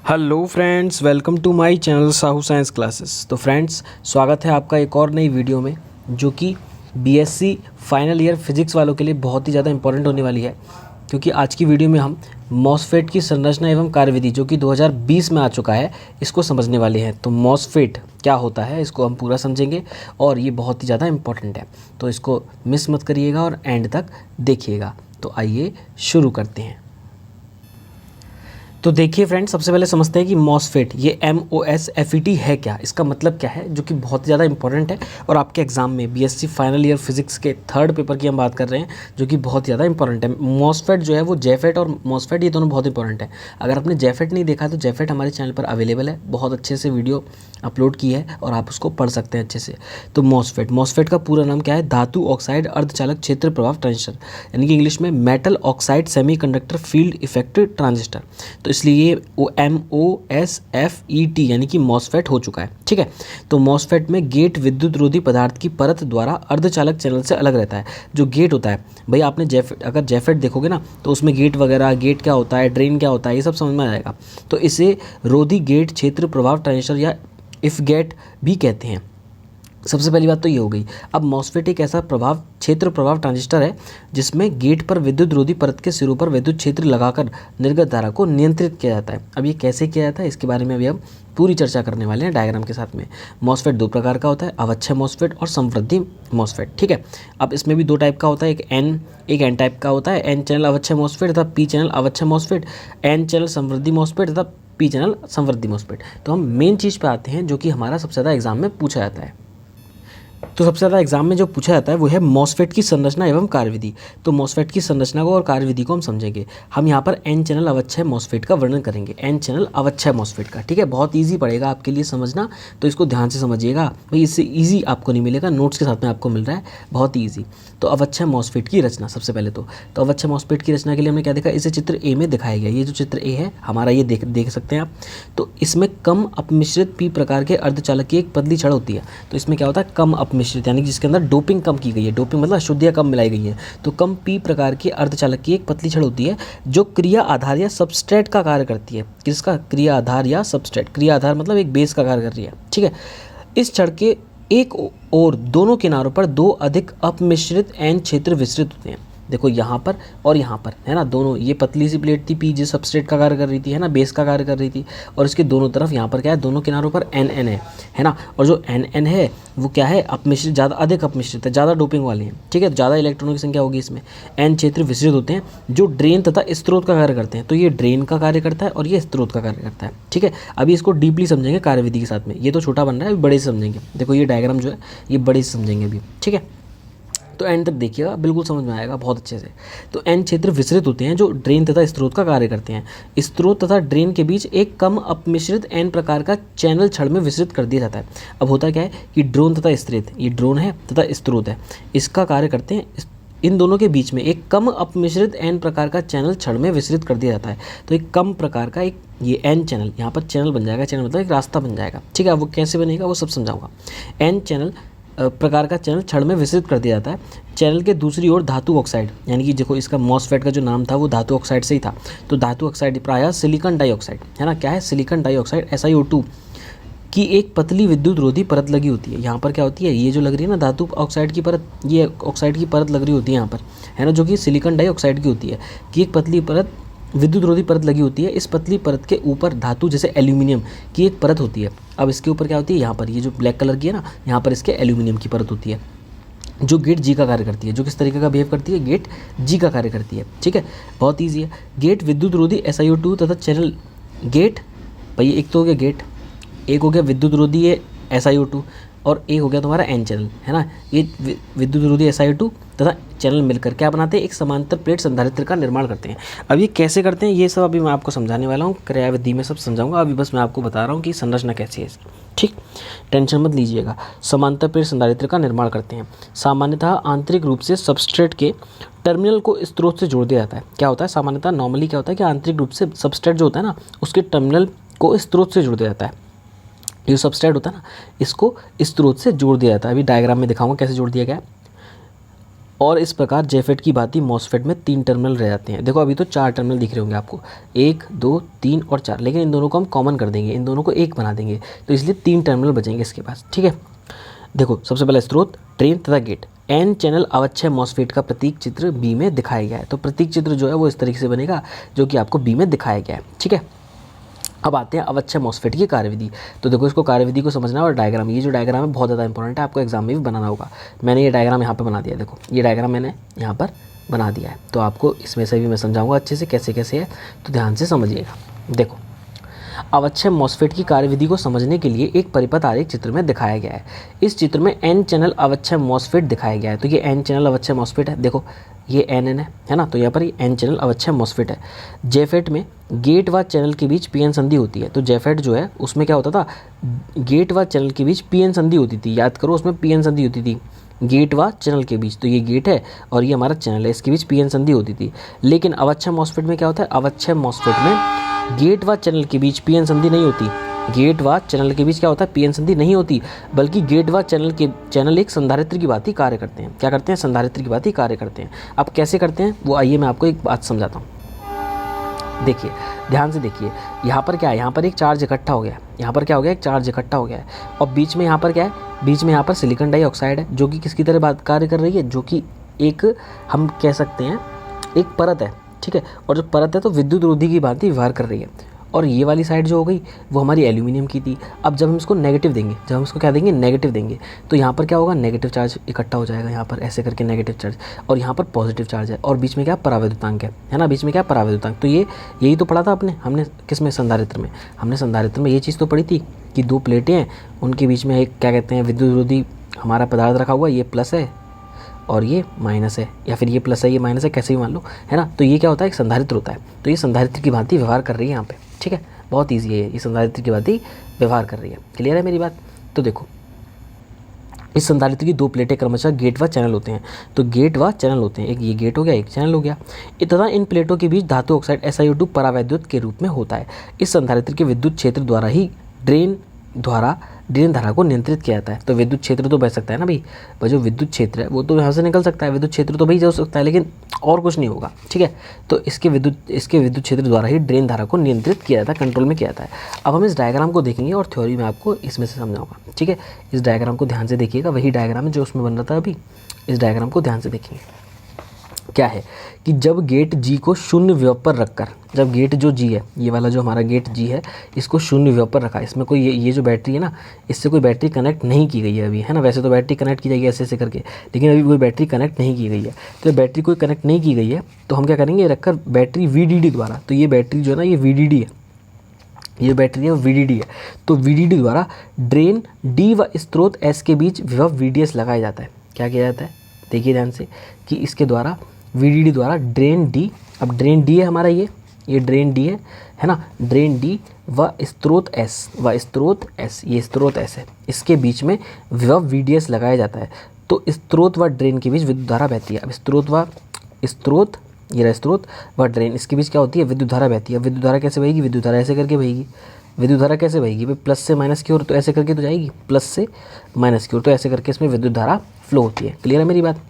Hello friends, welcome to my channel Sahu science classes. तो friends, स्वागत है आपका एक और नई वीडियो में जो कि बीएससी फाइनल ईयर फिजिक्स वालों के लिए बहुत ही ज़्यादा इंपॉर्टेंट होने वाली है, क्योंकि आज की वीडियो में हम मॉसफेट की संरचना एवं कार्यविधि जो कि 2020 में आ चुका है, इसको समझने वाले हैं। तो मॉसफेट क्या होता है इसको हम पूरा समझेंगे और ये बहुत ही ज़्यादा इंपॉर्टेंट है, तो इसको मिस मत करिएगा और एंड तक देखिएगा। तो आइए शुरू करते हैं। तो देखिए फ्रेंड्स, सबसे पहले समझते हैं कि मॉसफेट ये MOSFET है क्या, इसका मतलब क्या है, जो कि बहुत ही ज़्यादा इंपॉर्टेंट है और आपके एग्जाम में बीएससी फाइनल ईयर फिजिक्स के थर्ड पेपर की हम बात कर रहे हैं, जो कि बहुत ज़्यादा इंपॉर्टेंट है। मॉसफेट जो है वो जेफेट और मॉसफेट ये दोनों बहुत इंपॉर्टेंट है। अगर आपने जेफेट नहीं देखा तो जेफेट हमारे चैनल पर अवेलेबल है, बहुत अच्छे से वीडियो अपलोड की है और आप उसको पढ़ सकते हैं अच्छे से। तो मॉसफेट का पूरा नाम क्या है? धातु ऑक्साइड अर्धचालक क्षेत्र प्रभाव ट्रांजिस्टर, यानी कि इंग्लिश में metal oxide semiconductor field effect transistor. तो इसलिए वो MOSFET यानी कि मॉसफेट हो चुका है। ठीक है, तो मॉसफेट में गेट विद्युत रोधी पदार्थ की परत द्वारा अर्धचालक चैनल से अलग रहता है। जो गेट होता है भाई, आपने अगर जेफेट देखोगे ना तो उसमें गेट वगैरह, गेट क्या होता है, ड्रेन क्या होता है, ये सब समझ में आ जाएगा। तो इसे रोधी गेट क्षेत्र प्रभाव ट्रांजिस्टर या इफ गेट भी कहते हैं। सबसे पहली बात तो ये हो गई। अब मॉसफेट एक ऐसा क्षेत्र प्रभाव ट्रांजिस्टर है जिसमें गेट पर विद्युत रोधी परत के सिरों पर विद्युत क्षेत्र लगाकर निर्गत धारा को नियंत्रित किया जाता है। अब ये कैसे किया जाता है इसके बारे में अभी हम पूरी चर्चा करने वाले हैं डायग्राम के साथ में। मॉसफेट दो प्रकार का होता है, अवक्षय मॉसफेट और समवृद्धि मॉसफेट। ठीक है, अब इसमें भी दो टाइप का होता है, एक एन टाइप का होता है, एन चैनल अवक्षय मॉसफेट तथा पी चैनल अवक्षय मॉसफेट, एन चैनल समवृद्धि मॉसफेट तथा पी चैनल समवृद्धि मॉसफेट। तो हम मेन चीज़ पे आते हैं जो कि हमारा सबसे ज़्यादा एग्जाम में पूछा जाता है। तो सबसे ज़्यादा एग्जाम में जो पूछा जाता है वो है मॉसफेट की संरचना एवं कार्यविधि। तो मॉसफेट की संरचना को और कार्यविधि को हम समझेंगे। हम यहाँ पर एन चैनल अवक्षय मॉसफेट का वर्णन करेंगे, एन चैनल अवक्षय मॉसफेट का। ठीक है, बहुत ईजी पड़ेगा आपके लिए समझना, तो इसको ध्यान से समझिएगा भाई, इससे ईजी आपको नहीं मिलेगा, नोट्स के साथ में आपको मिल रहा है, बहुत ईजी। तो अवक्षय मॉसफेट की रचना सबसे पहले तो अवक्षय मॉसफेट की रचना के लिए हमने क्या देखा, इसे चित्र ए में दिखाया गया। ये जो चित्र ए है हमारा, ये देख सकते हैं आप। तो इसमें कम अपमिश्रित पी प्रकार के अर्धचालक की एक पतली छड़ होती है। तो इसमें क्या होता है, कम अपमिश्रित यानी कि जिसके अंदर डोपिंग कम की गई है, डोपिंग मतलब अशुद्धियाँ कम मिलाई गई हैं। तो कम पी प्रकार की अर्धचालक की एक पतली छड़ होती है जो क्रिया आधार या सबस्ट्रेट का कार्य करती है। किसका? क्रिया आधार या सबस्ट्रेट। क्रिया आधार मतलब एक बेस का कार्य कर रही है। ठीक है, इस छड़ के एक और दोनों किनारों पर दो अधिक अपमिश्रित एन क्षेत्र विस्तृत होते हैं। देखो यहाँ पर और यहाँ पर है ना, दोनों, ये पतली सी प्लेट थी पी जो सबस्ट्रेट का कार्य कर रही थी, है ना, बेस का कार्य कर रही थी, और इसके दोनों तरफ यहाँ पर क्या है, दोनों किनारों पर NN है ना। और जो NN है वो क्या है, अपमिश्रित, ज़्यादा अधिक अपमिश्रित है, ज़्यादा डोपिंग वाली है। ठीक है, ज़्यादा इलेक्ट्रॉनों की संख्या होगी इसमें। एन क्षेत्र विस्तृत होते हैं जो ड्रेन तथा स्त्रोत का कार्य करते हैं। तो ये ड्रेन का कार्य करता है और ये स्त्रोत का कार्य करता है। ठीक है, अभी इसको डीपली समझेंगे कार्यविधि के साथ में। ये तो छोटा बन रहा है, अभी बड़े से समझेंगे। देखो ये डायग्राम जो है ये बड़े से समझेंगे अभी। ठीक है, तो एंड तक देखिएगा, बिल्कुल समझ में आएगा बहुत अच्छे से। तो एन क्षेत्र विस्तृत होते हैं जो ड्रेन तथा स्त्रोत का कार्य करते हैं। स्त्रोत तथा ड्रेन के बीच एक कम अपमिश्रित एन प्रकार का चैनल छड़ में विस्तृत कर दिया जाता है। अब होता क्या है कि ड्रोन तथा स्त्रोत, ये ड्रोन है तथा स्त्रोत है, इसका कार्य करते हैं। इन दोनों के बीच में एक कम अपमिश्रित एन प्रकार का चैनल छड़ में विस्तृत कर दिया जाता है। तो एक कम प्रकार का एक ये एन चैनल, यहाँ पर चैनल बन जाएगा, चैनल मतलब एक रास्ता बन जाएगा। ठीक है, वो कैसे बनेगा वो सब समझाऊंगा। एन चैनल प्रकार का चैनल छड़ में विस्तृत कर दिया जाता है। चैनल के दूसरी ओर धातु ऑक्साइड, यानी कि देखो इसका मॉसफेट का जो नाम था वो धातु ऑक्साइड से ही था। तो धातु ऑक्साइड प्रायः सिलिकॉन डाइऑक्साइड, है ना, क्या है, सिलिकॉन डाइऑक्साइड SiO2 की एक पतली विद्युत रोधी परत लगी होती है। यहाँ पर क्या होती है, ये जो लग रही है ना धातु ऑक्साइड की परत, ये ऑक्साइड की परत लग रही होती है यहाँ पर, है ना, जो कि सिलिकॉन डाइऑक्साइड की होती है, कि एक पतली परत विद्युत रोधी परत लगी होती है। इस पतली परत के ऊपर धातु जैसे एल्यूमिनियम की एक परत होती है। अब इसके ऊपर क्या होती है, यहाँ पर ये जो ब्लैक कलर की है ना, यहाँ पर इसके एल्यूमिनियम की परत होती है जो गेट G का कार्य करती है। जो किस तरीके का बिहेव करती है, गेट G का कार्य करती है। ठीक है, बहुत ईजी है। गेट विद्युत रोधी SiO2 तथा चैनल गेट, भाई एक तो हो गया गेट, एक हो गया विद्युत रोधी है SiO2, और एक हो गया तुम्हारा एन चैनल, है ना। ये विद्युत रोधी SiO2 तथा चैनल मिलकर क्या बनाते हैं, एक समांतर प्लेट संधारित्र का निर्माण करते हैं। अब ये कैसे करते हैं ये सब अभी मैं आपको समझाने वाला हूँ, क्रियाविधि में सब समझाऊंगा। अभी बस मैं आपको बता रहा हूँ कि संरचना कैसी है इसकी। ठीक, टेंशन मत लीजिएगा। समांतर प्लेट संधारित्र का निर्माण करते हैं। सामान्यतः आंतरिक रूप से सबस्ट्रेट के टर्मिनल को स्त्रोत से जोड़ दिया जाता है। क्या होता है, सामान्यतः नॉर्मली क्या होता है कि आंतरिक रूप से सबस्ट्रेट जो होता है ना उसके टर्मिनल को स्त्रोत से जोड़ दिया जाता है। ये सबस्ट्रेट होता है ना, इसको स्त्रोत से जोड़ दिया जाता है। अभी डायग्राम में दिखाऊंगा कैसे जोड़ दिया गया है। और इस प्रकार जेफेट की भांति मॉसफेट में 3 टर्मिनल रह जाते हैं। देखो अभी तो 4 टर्मिनल दिख रहे होंगे आपको, 1 2 3 और 4, लेकिन इन दोनों को हम कॉमन कर देंगे, इन दोनों को एक बना देंगे, तो इसलिए 3 टर्मिनल बचेंगे इसके पास। ठीक है, देखो सबसे पहले स्रोत, ड्रेन तथा गेट। एन चैनल अवक्षय मॉसफेट का प्रतीक चित्र बी में दिखाया गया है। तो प्रतीक चित्र जो है वो इस तरीके से बनेगा जो कि आपको बी में दिखाया गया है। ठीक है, अब आते हैं अवक्षय मॉसफेट की कार्यविधि। तो देखो इसको कार्यविधि को समझना है और डायग्राम, ये जो डायग्राम है बहुत ज़्यादा इंपॉर्टेंट है, आपको एग्जाम में भी बनाना होगा। मैंने ये डायग्राम यहाँ पर बना दिया, देखो ये डायग्राम मैंने यहाँ पर बना दिया है, तो आपको इसमें से भी मैं समझाऊंगा अच्छे से कैसे कैसे है, तो ध्यान से समझिएगा। देखो अवक्षय मॉसफेट की कार्यविधि को समझने के लिए एक परिपथ आरेख चित्र में दिखाया गया है। इस चित्र में एन चैनल अवक्षय मॉसफेट दिखाया गया है। तो ये एन चैनल अवक्षय मॉसफेट है, देखो ये एन है ना, तो यहाँ पर ये एन चैनल अवक्षय मॉसफेट है। जेफेट में गेट व चैनल के बीच पीएन संधि होती है। तो जेफेट जो है उसमें क्या होता था, गेट व चैनल के बीच पीएन संधि होती थी, याद करो उसमें पीएन संधि होती थी गेट व चैनल के बीच। तो ये गेट है और ये हमारा चैनल है, इसके बीच पीएन संधि होती थी। लेकिन अवक्षय मॉसफेट में क्या होता है, अवक्षय मॉसफेट में गेट व चैनल के बीच पीएन संधि नहीं होती। गेट व चैनल के बीच क्या होता है, पीएन संधि नहीं होती, बल्कि गेट व चैनल एक संधारित्र की भांति कार्य करते हैं। क्या करते हैं, संधारित्र की भांति कार्य करते हैं। अब कैसे करते हैं वो आइए मैं आपको एक बात समझाता हूँ। देखिए ध्यान से देखिए, यहाँ पर क्या है, यहाँ पर एक चार्ज इकट्ठा हो गया है, यहाँ पर क्या हो गया, एक चार्ज इकट्ठा हो गया है, और बीच में यहाँ पर क्या है, बीच में यहाँ पर सिलिकॉन डाइऑक्साइड है, जो कि किसकी तरह बात कार्य कर रही है, जो कि एक हम कह सकते हैं एक परत है। ठीक है, और जो परत है तो विद्युत रोधी की भांति व्यवहार कर रही है। और ये वाली साइड जो हो गई वो हमारी एल्यूमिनियम की थी। अब जब हम इसको नेगेटिव देंगे, जब हम इसको क्या देंगे, नेगेटिव देंगे, तो यहाँ पर क्या होगा, नेगेटिव चार्ज इकट्ठा हो जाएगा यहाँ पर ऐसे करके नेगेटिव चार्ज, और यहाँ पर पॉजिटिव चार्ज है, और बीच में क्या परावैद्युतांक है ना, बीच में क्या परावैद्युतांक। तो ये यही तो पढ़ा था हमने किस में, संधारित्र में। हमने संधारित्र में ये चीज़ तो पढ़ी थी कि 2 प्लेटें हैं, उनके बीच में एक क्या कहते हैं विद्युत रोधी हमारा पदार्थ रखा हुआ, ये प्लस है और ये माइनस है, या फिर ये प्लस है ये माइनस है, कैसे भी मान लो, है ना। तो ये क्या होता है, एक संधारित्र होता है। तो ये संधारित्र की भांति व्यवहार कर रही है यहाँ पे। ठीक है, बहुत ईजी है ये संधारित्र की भांति व्यवहार कर रही है। क्लियर है मेरी बात। तो देखो इस संधारित्र की 2 प्लेटें क्रमशः गेट व चैनल होते हैं। तो गेट व चैनल होते हैं, एक ये गेट हो गया, एक चैनल हो गया। तथा इन प्लेटों के बीच धातु ऑक्साइड SiO2 परावैद्युत के रूप में होता है। इस संधारित्र के विद्युत क्षेत्र द्वारा ही ड्रेन धारा को नियंत्रित किया जाता है। तो विद्युत क्षेत्र तो बह सकता है ना भाई, जो विद्युत क्षेत्र है वो तो यहाँ से निकल सकता है, विद्युत क्षेत्र तो भाई जा सकता है, लेकिन और कुछ नहीं होगा। ठीक है, तो इसके विद्युत क्षेत्र द्वारा ही ड्रेन धारा को नियंत्रित किया जाता है, कंट्रोल में किया जाता है। अब हम इस डायग्राम को देखेंगे और थ्योरी में आपको इसमें से समझाऊंगा। ठीक है, इस डायग्राम को ध्यान से देखिएगा, वही डायग्राम है जो उसमें बन रहा था अभी। इस डायग्राम को ध्यान से देखेंगे। क्या है कि जब गेट G को शून्य विभव पर रखकर, जब गेट जो G है, ये वाला जो हमारा गेट G है, इसको शून्य विभव पर रखा, इसमें कोई ये जो बैटरी है ना, इससे कोई बैटरी कनेक्ट नहीं की गई है अभी, है ना। वैसे तो बैटरी कनेक्ट की जाएगी ऐसे ऐसे करके, लेकिन अभी कोई बैटरी कनेक्ट नहीं की गई है। तो बैटरी कोई कनेक्ट नहीं की गई है तो हम क्या करेंगे, रखकर बैटरी VDD द्वारा, तो ये बैटरी जो है ना ये VDD है, ये बैटरी है वो VDD है। तो VDD द्वारा ड्रेन D व स्रोत S के बीच विभव VDS लगाया जाता है। क्या किया जाता है, देखिए ध्यान से, कि इसके द्वारा VDD द्वारा ड्रेन D, अब ड्रेन D है हमारा ये ड्रेन D है ना, ड्रेन D व स्रोत S, ये स्रोत S है, इसके बीच में विभव VDS लगाया जाता है। तो स्रोत व ड्रेन के बीच विद्युत धारा बहती है। अब स्रोत ये रहा स्रोत व ड्रेन, इसके बीच क्या होती है, विद्युत धारा बहती है। विद्युत धारा कैसे बहेगी, विद्युत धारा ऐसे करके बहेगी। विद्युत धारा कैसे बहेगी भाई, प्लस से माइनस की ओर, तो ऐसे करके तो जाएगी, प्लस से माइनस की ओर, तो ऐसे करके इसमें विद्युत धारा फ्लो होती है। क्लियर है मेरी बात।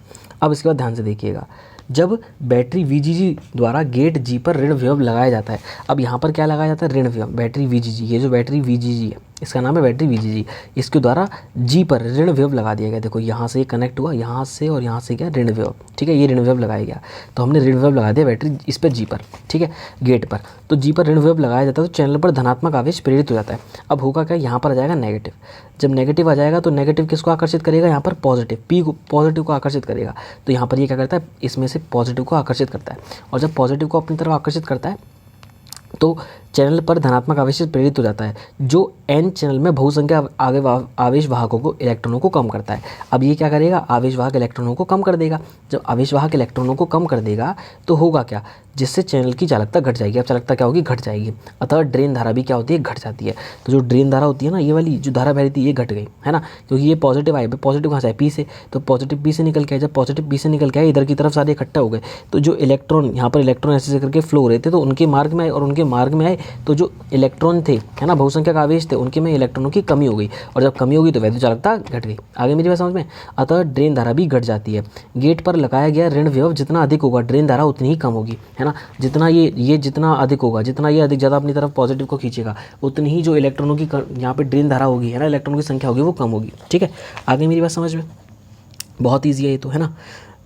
अब इसके बाद ध्यान से देखिएगा, जब बैटरी VGG द्वारा गेट G पर ऋण विभव लगाया जाता है। अब यहाँ पर क्या लगाया जाता है, ऋण विभव, बैटरी VGG, ये जो बैटरी VGG है इसका नाम है बैटरी VGG, इसके द्वारा G पर ऋण विभव लगा दिया गया। देखो यहाँ से कनेक्ट हुआ, यहाँ से और यहाँ से क्या ऋण विभव। ठीक है, ये ऋण विभव लगाया गया, तो हमने ऋण विभव लगा दिया बैटरी इस पर G पर। ठीक है, गेट पर, तो G पर ऋण विभव लगाया जाता है, तो चैनल पर धनात्मक आवेश प्रेरित हो जाता है। अब होगा क्या, यहाँ पर आ जाएगा नेगेटिव। जब नेगेटिव आ जाएगा तो नेगेटिव किसको आकर्षित करेगा, यहाँ पर पॉजिटिव को आकर्षित करेगा। तो यहाँ पर ये क्या करता है, इसमें से पॉजिटिव को आकर्षित करता है, और जब पॉजिटिव को अपनी तरफ आकर्षित करता है तो चैनल पर धनात्मक आवेश प्रेरित हो जाता है, जो N चैनल में बहुसंख्या आवेश वाहकों को इलेक्ट्रॉनों को कम करता है। अब ये क्या करेगा, आवेश वाहक इलेक्ट्रॉनों को कम कर देगा। जब आवेश वाहक इलेक्ट्रॉनों को कम कर देगा तो होगा क्या, जिससे चैनल की चालकता घट जाएगी। अब चालकता क्या होगी, घट जाएगी, अतः ड्रेन धारा भी क्या होती है, घट जाती है। तो जो ड्रेन धारा होती है ना, ये वाली जो धारा बह रही थी ये घट गई, है ना, क्योंकि ये पॉजिटिव आए, पॉजिटिव कहाँ से आए, P से, तो पॉजिटिव P से निकल के आए। जब पॉजिटिव P से निकल के आए, इधर की तरफ सारे इकट्ठा हो गए, तो जो इलेक्ट्रॉन यहाँ पर इलेक्ट्रॉन ऐसे करके फ्लो हो रहे थे, तो उनके मार्ग में आए, और उनके मार्ग में आए तो जो इलेक्ट्रॉन थे, है ना, बहुसंख्यक आवेश थे, उनके में इलेक्ट्रॉनों की कमी हो गई, और जब कमी होगी तो वैद्युत चालकता घट गई। आगे मेरी बात समझ में। अतः ड्रेन धारा भी घट जाती है। गेट पर लगाया गया ऋण विभव जितना अधिक होगा, ड्रेन धारा उतनी ही कम होगी, है ना। जितना ये जितना अधिक होगा, जितना ये अधिक ज़्यादा अपनी तरफ पॉजिटिव को खींचेगा, उतनी ही जो इलेक्ट्रॉनों की यहाँ पे ड्रेन धारा होगी, है ना, इलेक्ट्रॉनों की संख्या होगी वो कम होगी। ठीक है, आगे मेरी बात समझ में। बहुत ईजी है ये तो, है ना।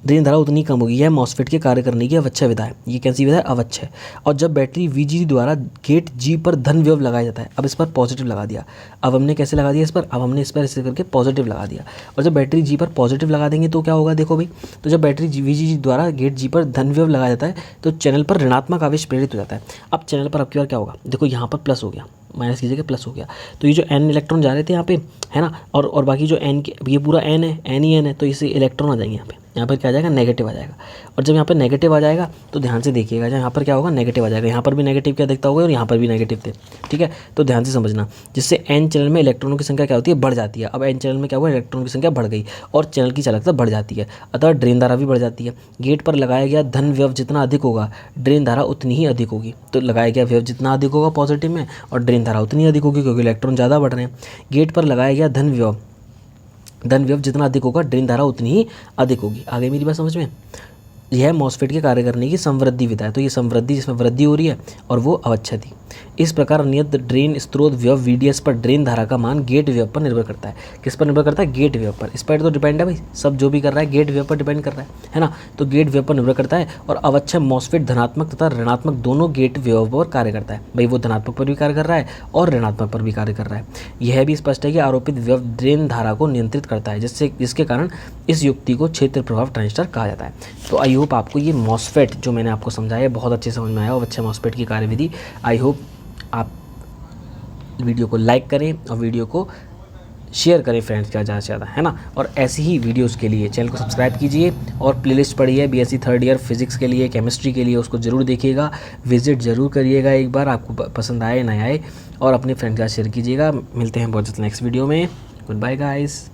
ड्रेन धारा उतनी कम होगी। यह मॉसफेट के कार्य करने की अवच्छय विधा है। ये कैसी विधा है? अवच्छय। और जब बैटरी VGG द्वारा गेट G पर धन विभव लगाया जाता है, अब इस पर पॉजिटिव लगा दिया। अब हमने कैसे लगा दिया इस पर? अब हमने इस पर ऐसे करके पॉजिटिव लगा दिया। और जब बैटरी G पर पॉजिटिव लगा देंगे तो क्या होगा, देखो भाई। तो जब बैटरी VGG द्वारा गेट G पर धन विभव लगाया जाता है तो चैनल पर ऋणात्मक आवेश प्रेरित हो जाता है। अब चैनल पर अब की बार क्या होगा, देखो यहाँ पर प्लस हो गया, माइनस की जगह प्लस हो गया। तो ये जो n इलेक्ट्रॉन जा रहे थे यहाँ पे, है ना, और बाकी जो n के, ये पूरा n है, n ही n है, तो इससे इलेक्ट्रॉन आ जाएंगे यहाँ पर क्या आ जाएगा, नेगेटिव आ जाएगा। और जब यहाँ पर नेगेटिव आ जाएगा तो ध्यान से देखिएगा, जब यहाँ पर क्या होगा, नेगेटिव आ जाएगा। यहाँ पर भी नेगेटिव क्या दिखता होगा और यहाँ पर भी नेगेटिव थे। ठीक है, तो ध्यान से समझना, जिससे n चैनल में इलेक्ट्रॉनों की संख्या क्या होती है, बढ़ जाती है। अब n चैनल में क्या हुआ, इलेक्ट्रॉनों की संख्या बढ़ गई और चैनल की चालकता बढ़ जाती है, अतः ड्रेन धारा भी बढ़ जाती है। गेट पर लगाया गया धन विभव जितना अधिक होगा, ड्रेन धारा उतनी ही अधिक होगी। तो लगाया गया विभव जितना अधिक होगा पॉजिटिव में, और ड्रेन धारा उतनी अधिक होगी क्योंकि इलेक्ट्रॉन ज़्यादा बढ़ रहे हैं। गेट पर लगाया गया धन विभव जितना अधिक होगा, ड्रेन धारा उतनी ही अधिक होगी। आगे मेरी बात समझ में। यह मॉसफेट के कार्य करने की समवृद्धि विधा है। तो ये समवृद्धि, जिसमें वृद्धि हो रही है और वो अवच्छय थी। इस प्रकार नियत ड्रेन स्रोत विभव VDS पर ड्रेन धारा का मान गेट विभव पर निर्भर करता है। किस पर निर्भर करता है? गेट विभव पर। इस पर तो डिपेंड है भाई, सब जो भी कर रहा है गेट विभव पर डिपेंड कर रहा है ना। तो गेट विभव पर निर्भर करता है। और अवच्छय मॉसफेट धनात्मक तथा ऋणात्मक दोनों गेट विभव पर कार्य करता है। भाई वो धनात्मक पर भी कार्य कर रहा है और ऋणात्मक पर भी कार्य कर रहा है। यह भी स्पष्ट है कि आरोपित विभव ड्रेन धारा को नियंत्रित करता है, जिसके कारण इस युक्ति को क्षेत्र प्रभाव ट्रांजिस्टर कहा जाता है। तो आई होप आपको ये मॉसफेट जो मैंने आपको समझाया बहुत अच्छे समझ में आया, और अच्छे मॉसफेट की कार्यविधि। आई होप आप वीडियो को लाइक करें और वीडियो को शेयर करें फ्रेंड्स का ज़्यादा से ज़्यादा, है ना। और ऐसी ही वीडियोस के लिए चैनल को सब्सक्राइब कीजिए और प्लेलिस्ट पढ़िए BSc थर्ड ईयर फिजिक्स के लिए, केमिस्ट्री के लिए, उसको ज़रूर देखिएगा, विजिट ज़रूर करिएगा एक बार, आपको पसंद आए ना आए, और अपने फ्रेंड्स का शेयर कीजिएगा। मिलते हैं बहुत जल्द नेक्स्ट वीडियो में। Good bye guys.